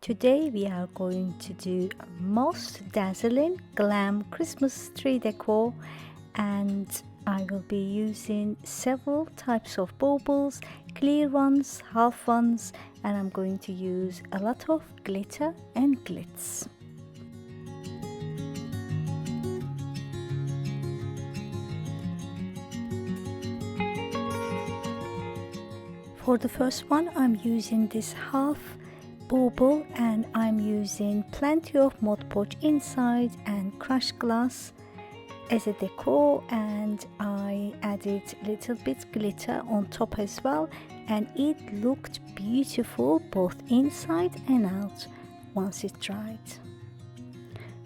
Today we are going to do most dazzling glam Christmas tree decor, and I will be using several types of baubles, clear ones, half ones, and I'm going to use a lot of glitter and glitz. For the first one, I'm using this half bauble and I'm using plenty of Mod Podge inside and crushed glass as a decor, and I added little bit glitter on top as well, and it looked beautiful both inside and out once it dried.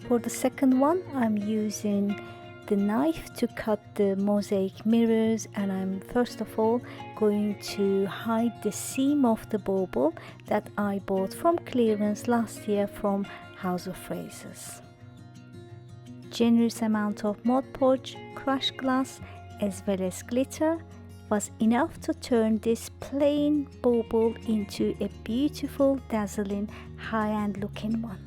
For the second one, I'm using the knife to cut the mosaic mirrors, and I'm first of all going to hide the seam of the bauble that I bought from clearance last year from House of Phrases. Generous amount of Mod Podge, crushed glass as well as glitter was enough to turn this plain bauble into a beautiful, dazzling, high-end looking one.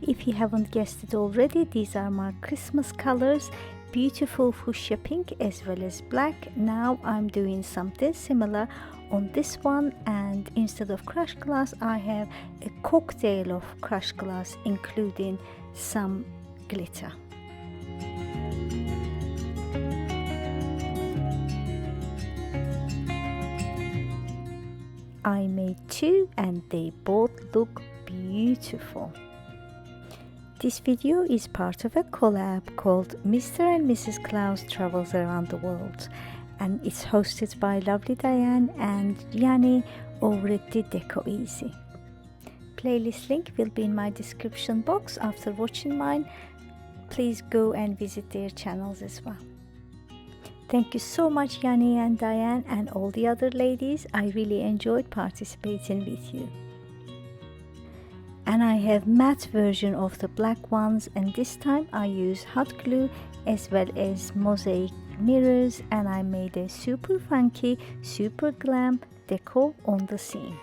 If you haven't guessed it already, these are my Christmas colors, beautiful fuchsia pink as well as black. Now I'm doing something similar on this one, and instead of crushed glass I have a cocktail of crushed glass including some glitter. I made two and they both look beautiful. This video is part of a collab called Mr. and Mrs. Claus Travels Around the World, and it's hosted by lovely Dyanne and Janny over at the DecoEasy. Playlist link will be in my description box after watching mine. Please go and visit their channels as well. Thank you so much Janny and Dyanne and all the other ladies. I really enjoyed participating with you. And I have matte version of the black ones, and this time I use hot glue as well as mosaic mirrors, and I made a super funky, super glam decor on the seam.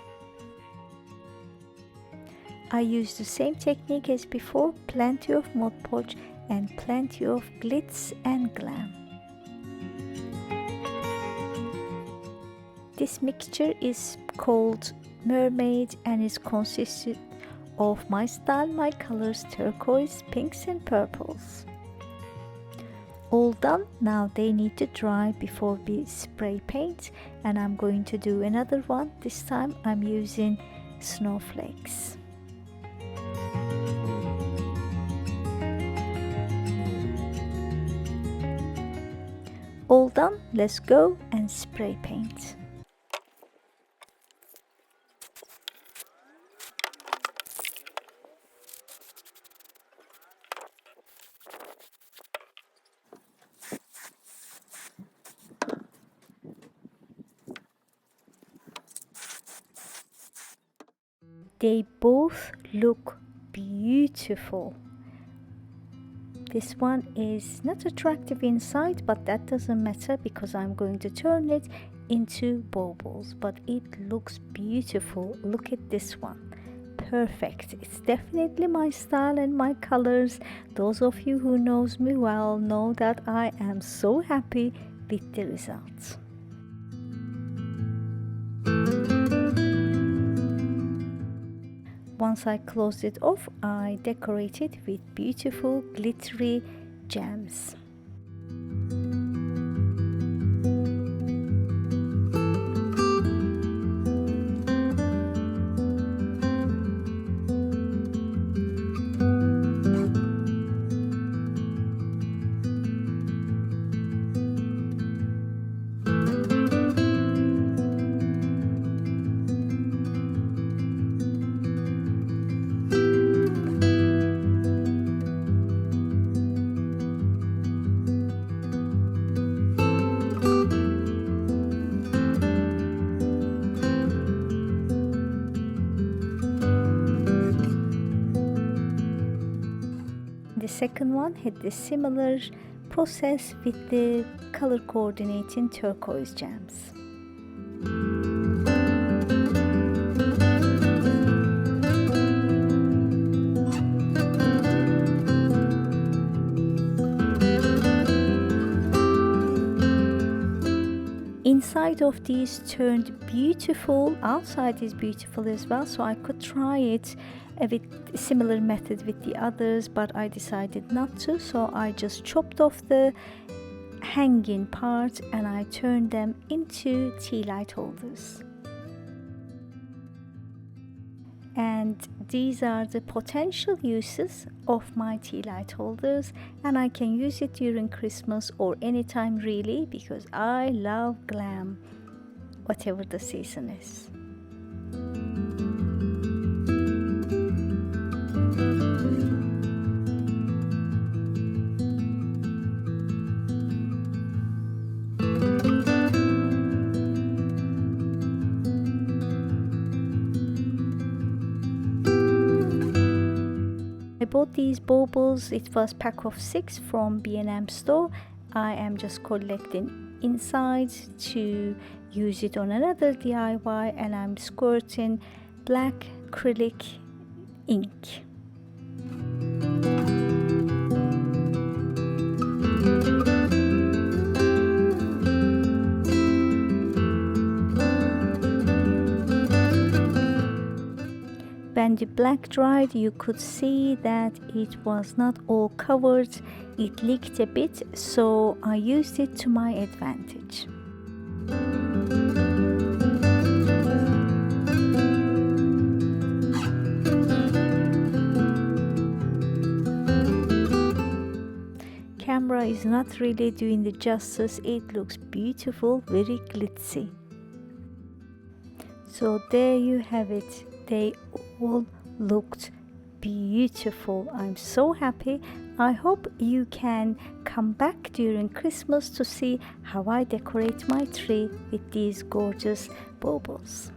I used the same technique as before, plenty of Mod Podge and plenty of glitz and glam. This mixture is called Mermaid and is consisted of MYSTYLEMYCOLOURS turquoise, pinks and purples. All done. Now they need to dry before we spray paint, and I'm going to do another one. This time I'm using snowflakes. All done. Let's go and spray paint. They both look beautiful. This one is not attractive inside, but that doesn't matter because I'm going to turn it into baubles, but it looks beautiful. Look at this one. Perfect. It's definitely my style and my colors. Those of you who knows me well know that I am so happy with the results. Once I closed it off, I decorated with beautiful glittery gems. second one had the similar process with the color coordinating turquoise gems. Inside of these turned beautiful, outside is beautiful as well, so I could try it with a similar method with the others, but I decided not to, so I just chopped off the hanging part and I turned them into tea light holders. And these are the potential uses of my tea light holders, and I can use it during Christmas or anytime really, because I love glam whatever the season is. I bought these baubles, it was pack of 6 from B&M store. I am just collecting inside to use it on another DIY, and I'm squirting black acrylic ink. When the black dried, you could see that it was not all covered, it leaked a bit, so I used it to my advantage. Camera is not really doing the justice, it looks beautiful, very glitzy. So there you have it. They all looked beautiful. I'm so happy. I hope you can come back during Christmas to see how I decorate my tree with these gorgeous baubles.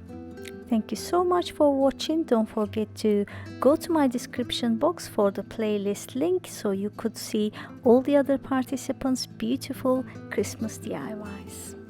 Thank you so much for watching. Don't forget to go to my description box for the playlist link so you could see all the other participants' beautiful Christmas DIYs.